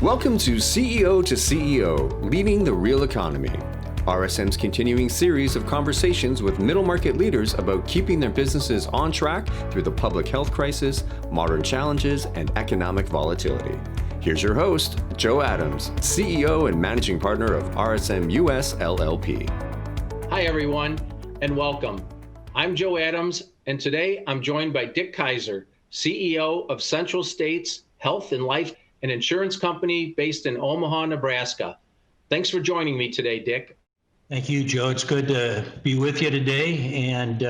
Welcome to CEO, Leading the Real Economy, RSM's continuing series of conversations with middle market leaders about keeping their businesses on track through the public health crisis, modern challenges, and economic volatility. Here's your host, Joe Adams, CEO and Managing Partner of RSM US LLP. Hi, everyone, and welcome. I'm Joe Adams, and today I'm joined by Dick Kizer, CEO of Central States Health and Life, an insurance company based in Omaha, Nebraska. Thanks for joining me today, Dick. Thank you, Joe. It's good to be with you today. And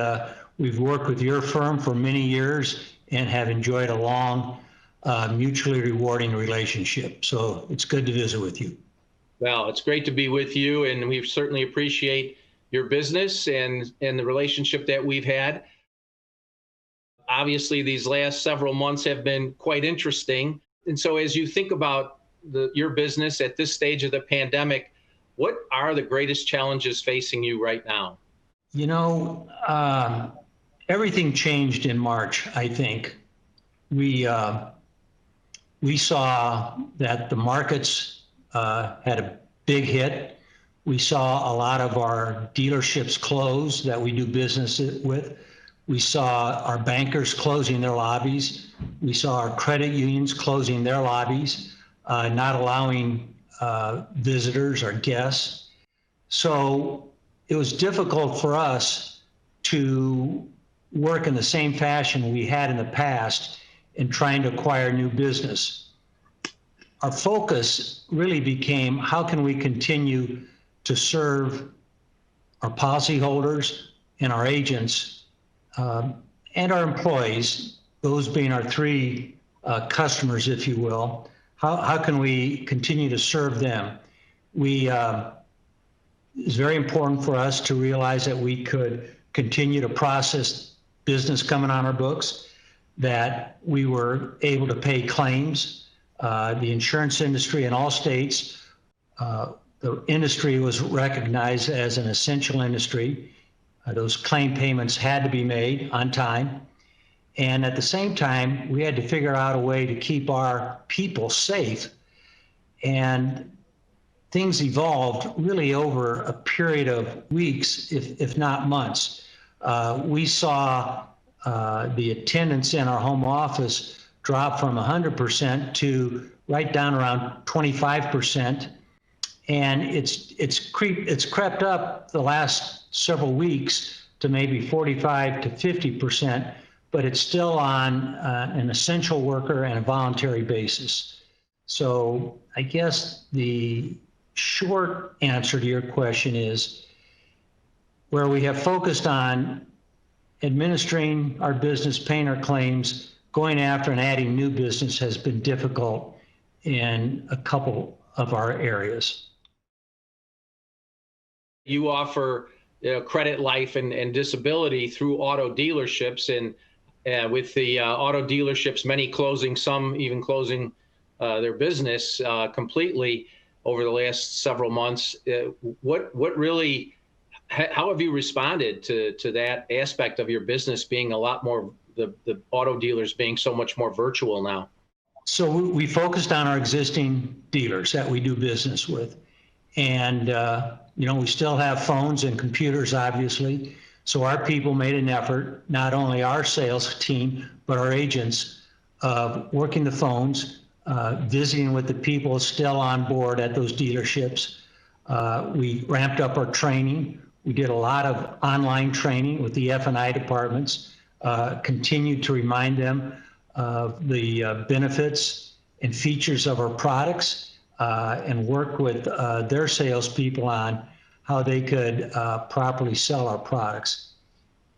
we've worked with your firm for many years and have enjoyed a long, mutually rewarding relationship. So it's good to visit with you. Well, it's great to be with you, and we certainly appreciate your business and the relationship that we've had. Obviously, these last several months have been quite interesting. And so as you think about your business at this stage of the pandemic, what are the greatest challenges facing you right now? You know, everything changed in March, I think. We saw that the markets had a big hit. We saw a lot of our dealerships close that we do business with. We saw our bankers closing their lobbies. We saw our credit unions closing their lobbies, not allowing visitors or guests. So it was difficult for us to work in the same fashion we had in the past in trying to acquire new business. Our focus really became, how can we continue to serve our policyholders and our agents and our employees, those being our three customers, if you will. How can we continue to serve them? It's very important for us to realize that we could continue to process business coming on our books, that we were able to pay claims. The insurance industry in all states, the industry was recognized as an essential industry. Those claim payments had to be made on time. And at the same time, we had to figure out a way to keep our people safe. And things evolved really over a period of weeks, if not months. We saw the attendance in our home office drop from 100% to right down around 25%. And it's crept up the last several weeks to maybe 45 to 50%, but it's still on an essential worker and a voluntary basis. So I guess the short answer to your question is, where we have focused on administering our business, paying our claims, going after and adding new business has been difficult in a couple of our areas. You offer credit, life, and disability through auto dealerships, and with the auto dealerships, many closing, some even closing their business completely over the last several months. How have you responded to that aspect of your business being a lot more, the auto dealers being so much more virtual now? So we focused on our existing dealers that we do business with. And, we still have phones and computers, obviously. So our people made an effort, not only our sales team, but our agents, working the phones, visiting with the people still on board at those dealerships. We ramped up our training. We did a lot of online training with the F&I departments, continued to remind them of the benefits and features of our products. And work with their salespeople on how they could properly sell our products.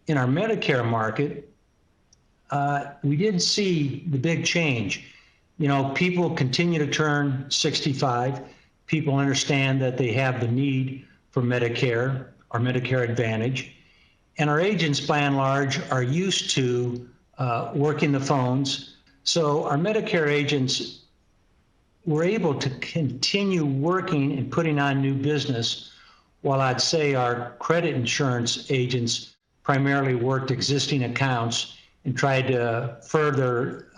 In our Medicare market, we didn't see the big change. People continue to turn 65. People understand that they have the need for Medicare or Medicare Advantage. And our agents, by and large, are used to working the phones. So our Medicare agents were able to continue working and putting on new business, while I'd say our credit insurance agents primarily worked existing accounts and tried to further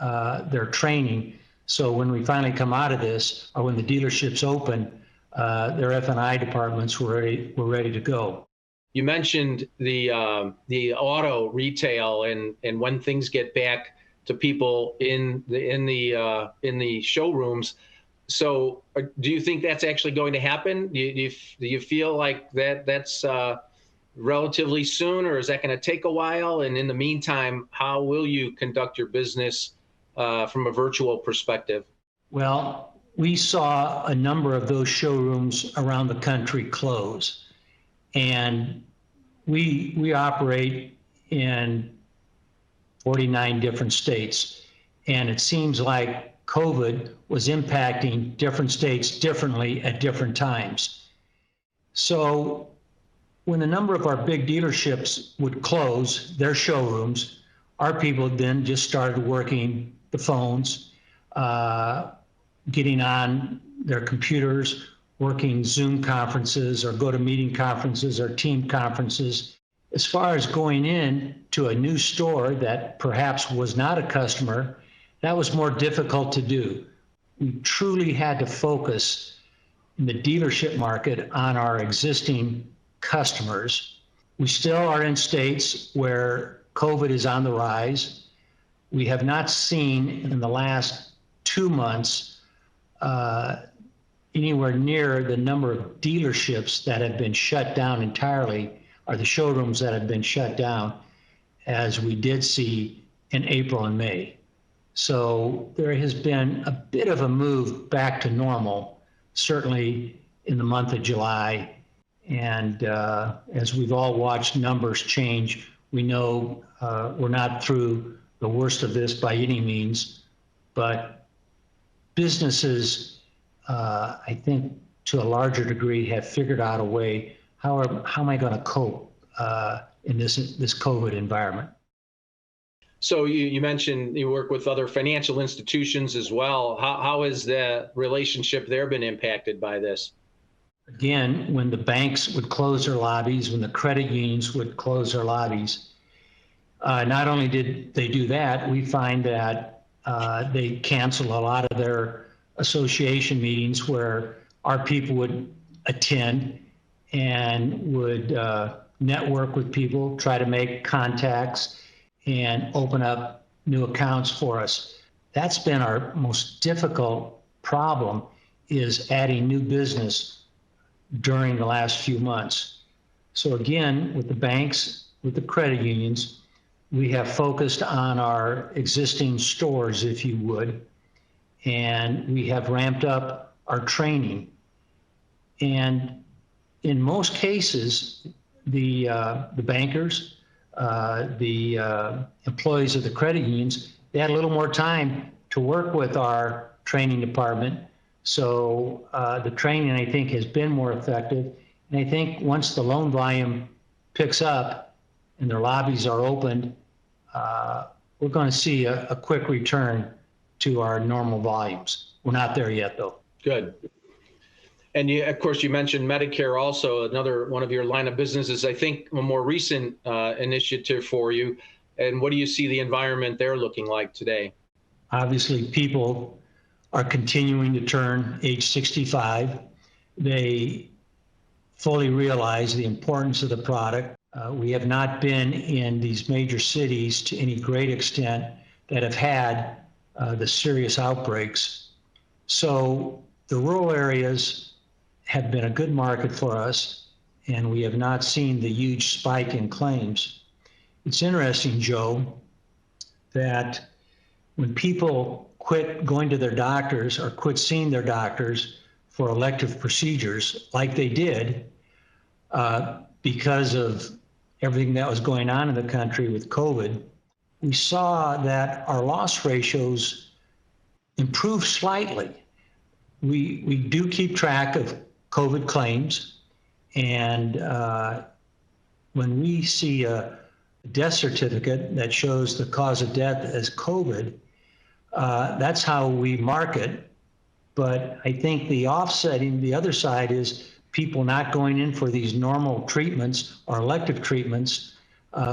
their training So when we finally come out of this, or when the dealerships open, their F&I departments were ready to go. You mentioned the auto retail and when things get back to people in the showrooms. So do you think that's actually going to happen? Do you feel like that's relatively soon, or is that going to take a while? And in the meantime, how will you conduct your business from a virtual perspective? Well, we saw a number of those showrooms around the country close, and we operate in 49 different states, and it seems like COVID was impacting different states differently at different times. So when a number of our big dealerships would close their showrooms, our people then just started working the phones, getting on their computers, working Zoom conferences or GoToMeeting conferences or team conferences. As far as going in to a new store that perhaps was not a customer, that was more difficult to do. We truly had to focus in the dealership market on our existing customers. We still are in states where COVID is on the rise. We have not seen in the last 2 months anywhere near the number of dealerships that have been shut down entirely, or the showrooms that have been shut down, as we did see in April and May. So there has been a bit of a move back to normal, certainly in the month of July. And as we've all watched numbers change, we know we're not through the worst of this by any means, but businesses, I think to a larger degree, have figured out a way, how am I going to cope in this COVID environment? So you mentioned you work with other financial institutions as well. How has the relationship there been impacted by this? Again, when the banks would close their lobbies, when the credit unions would close their lobbies, not only did they do that, we find that they cancel a lot of their association meetings where our people would attend and would network with people, try to make contacts, and open up new accounts for us. That's been our most difficult problem, is adding new business during the last few months. So again, with the banks, with the credit unions, we have focused on our existing stores, if you would, and we have ramped up our training. And in most cases, the bankers, the employees of the credit unions, they had a little more time to work with our training department. So the training, I think, has been more effective. And I think once the loan volume picks up and their lobbies are opened, we're going to see a quick return to our normal volumes. We're not there yet, though. Good. And of course, you mentioned Medicare, also another one of your line of businesses, I think a more recent initiative for you. And what do you see the environment there looking like today? Obviously, people are continuing to turn age 65. They fully realize the importance of the product. We have not been in these major cities to any great extent that have had the serious outbreaks. So the rural areas have been a good market for us, and we have not seen the huge spike in claims. It's interesting, Joe, that when people quit going to their doctors or quit seeing their doctors for elective procedures like they did because of everything that was going on in the country with COVID, we saw that our loss ratios improved slightly. We do keep track of COVID claims, and when we see a death certificate that shows the cause of death as COVID, that's how we mark it. But I think the offsetting, the other side, is people not going in for these normal treatments or elective treatments.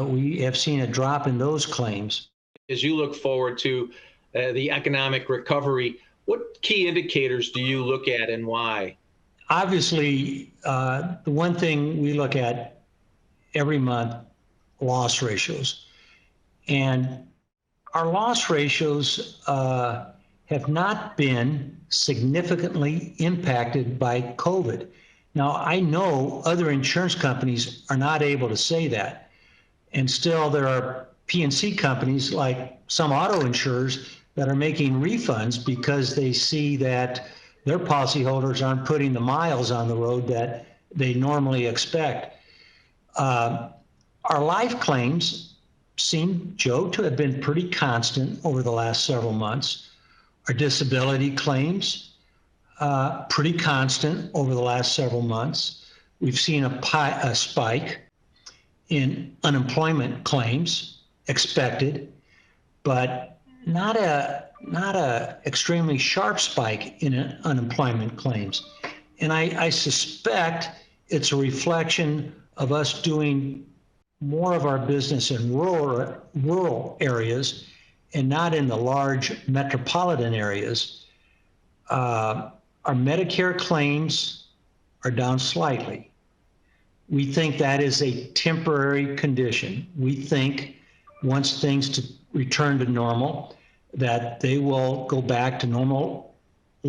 We have seen a drop in those claims. As you look forward to the economic recovery. What key indicators do you look at and why? Obviously, the one thing we look at every month, loss ratios. And our loss ratios have not been significantly impacted by COVID. Now, I know other insurance companies are not able to say that. And still, there are P&C companies like some auto insurers that are making refunds because they see that their policyholders aren't putting the miles on the road that they normally expect. Our life claims seem, Joe, to have been pretty constant over the last several months. Our disability claims, pretty constant over the last several months. We've seen a spike in unemployment claims, expected, but not a extremely sharp spike in unemployment claims. And I suspect it's a reflection of us doing more of our business in rural areas and not in the large metropolitan areas. Our Medicare claims are down slightly. We think that is a temporary condition. We think once things return to normal, that they will go back to normal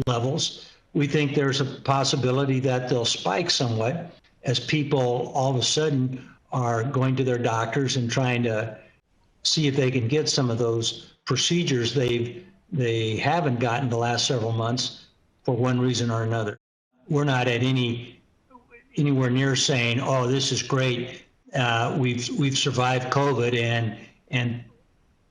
levels. We think there's a possibility that they'll spike somewhat as people all of a sudden are going to their doctors and trying to see if they can get some of those procedures they haven't gotten the last several months for one reason or another. We're not at anywhere near saying, oh, this is great. We've survived COVID and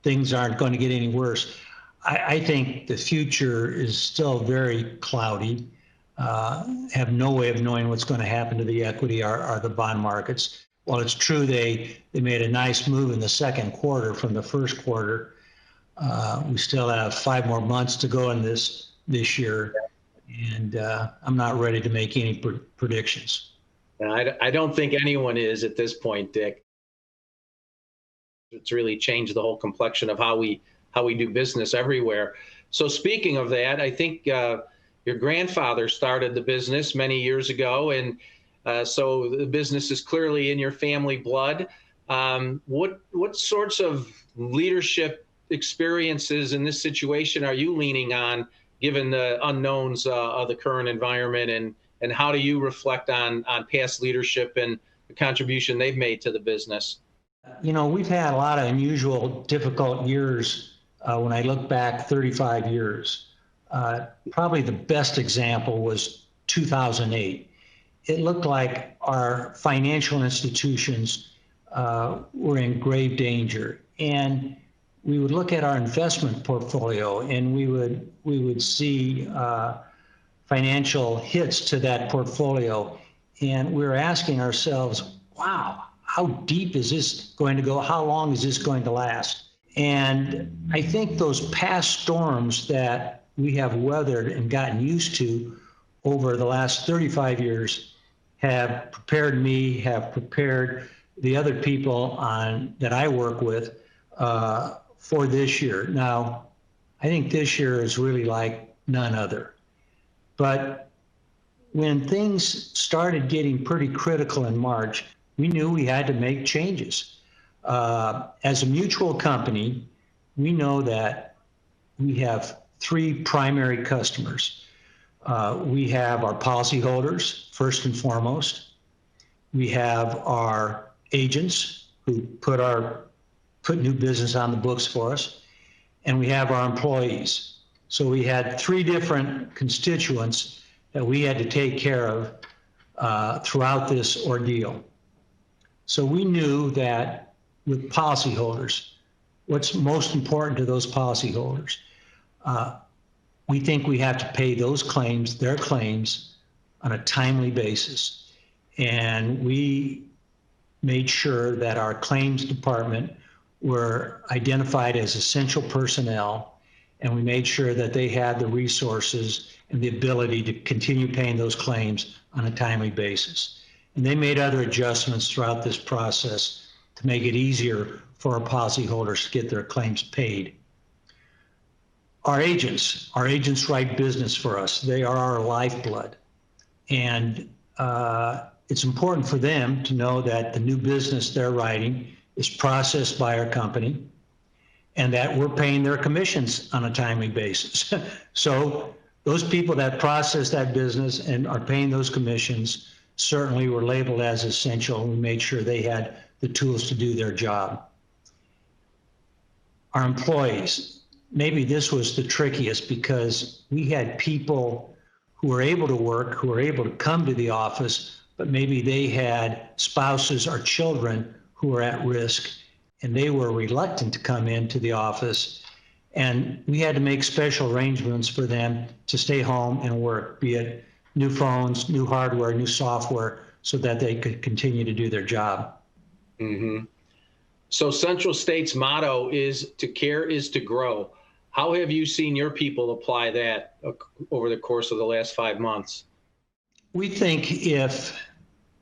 things aren't going to get any worse. I think the future is still very cloudy. Have no way of knowing what's going to happen to the equity or the bond markets. While it's true they made a nice move in the second quarter from the first quarter, we still have 5 more months to go in this year, and I'm not ready to make any predictions. I don't think anyone is at this point, Dick. It's really changed the whole complexion of how we do business everywhere. So speaking of that, I think your grandfather started the business many years ago, and so the business is clearly in your family blood. What sorts of leadership experiences in this situation are you leaning on, given the unknowns of the current environment, and how do you reflect on past leadership and the contribution they've made to the business? You know, we've had a lot of unusual, difficult years when I look back 35 years. Probably the best example was 2008. It looked like our financial institutions were in grave danger. And we would look at our investment portfolio and we would see financial hits to that portfolio. And we were asking ourselves, wow, how deep is this going to go? How long is this going to last? And I think those past storms that we have weathered and gotten used to over the last 35 years have prepared me, have prepared the other people that I work with for this year. Now, I think this year is really like none other. But when things started getting pretty critical in March, we knew we had to make changes. As a mutual company, we know that we have 3 primary customers. We have our policyholders, first and foremost. We have our agents who put new business on the books for us. And we have our employees. So we had 3 different constituents that we had to take care of throughout this ordeal. So we knew that with policyholders, what's most important to those policyholders, we think we have to pay those claims, their claims, on a timely basis. And we made sure that our claims department were identified as essential personnel, and we made sure that they had the resources and the ability to continue paying those claims on a timely basis. And they made other adjustments throughout this process to make it easier for our policyholders to get their claims paid. Our agents write business for us. They are our lifeblood. And it's important for them to know that the new business they're writing is processed by our company and that we're paying their commissions on a timely basis. So those people that process that business and are paying those commissions certainly were labeled as essential, and we made sure they had the tools to do their job. Our employees, maybe this was the trickiest because we had people who were able to work, who were able to come to the office, but maybe they had spouses or children who were at risk and they were reluctant to come into the office. And we had to make special arrangements for them to stay home and work, be it new phones, new hardware, new software, so that they could continue to do their job. Mm-hmm. So Central State's motto is to care is to grow. How have you seen your people apply that over the course of the last 5 months? We think if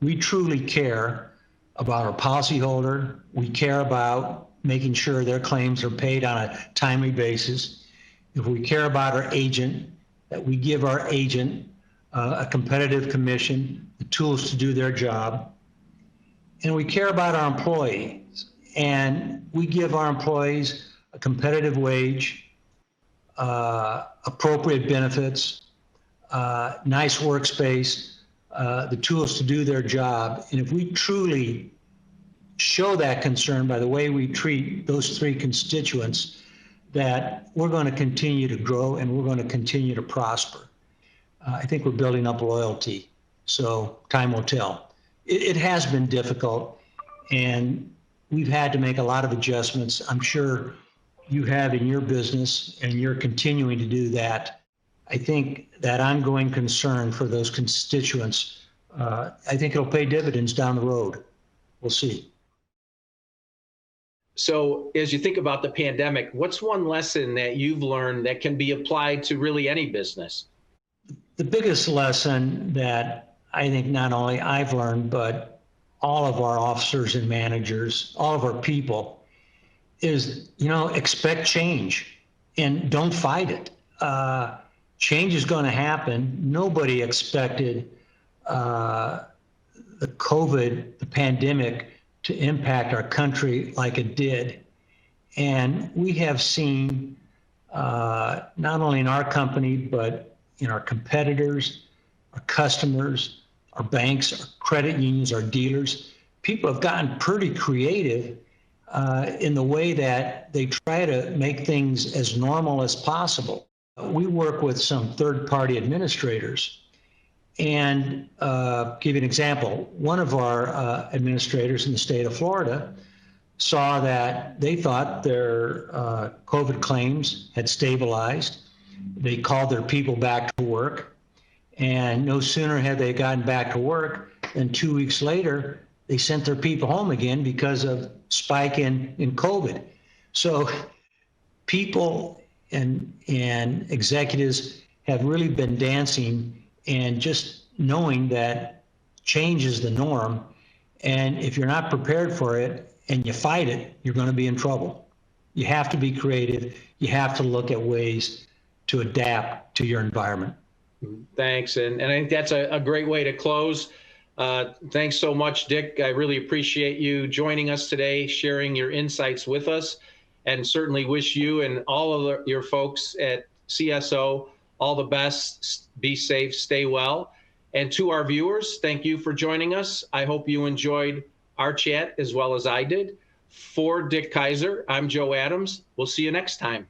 we truly care about our policyholder, we care about making sure their claims are paid on a timely basis. If we care about our agent, that we give our agent a competitive commission, the tools to do their job. And we care about our employees, and we give our employees a competitive wage, appropriate benefits, nice workspace, the tools to do their job. And if we truly show that concern by the way we treat those three constituents, that we're going to continue to grow and we're going to continue to prosper. I think we're building up loyalty, so time will tell. It has been difficult, and we've had to make a lot of adjustments. I'm sure you have in your business, and you're continuing to do that. I think that ongoing concern for those constituents, I think it'll pay dividends down the road. We'll see. So as you think about the pandemic, what's one lesson that you've learned that can be applied to really any business? The biggest lesson that I think not only I've learned, but all of our officers and managers, all of our people, is, expect change and don't fight it. Change is going to happen. Nobody expected the pandemic, to impact our country like it did. And we have seen, not only in our company, but in our competitors, our customers, our banks, our credit unions, our dealers, people have gotten pretty creative in the way that they try to make things as normal as possible. We work with some third-party administrators, and give you an example. One of our administrators in the state of Florida saw that they thought their COVID claims had stabilized. They called their people back to work, and no sooner had they gotten back to work than 2 weeks later, they sent their people home again because of spike in COVID. So people and executives have really been dancing and just knowing that change is the norm. And if you're not prepared for it and you fight it, you're going to be in trouble. You have to be creative. You have to look at ways to adapt to your environment. Thanks. And I think that's a great way to close. Thanks so much, Dick. I really appreciate you joining us today, sharing your insights with us, and certainly wish you and all of your folks at CSO all the best. Be safe, stay well. And to our viewers, thank you for joining us. I hope you enjoyed our chat as well as I did. For Dick Kizer, I'm Joe Adams. We'll see you next time.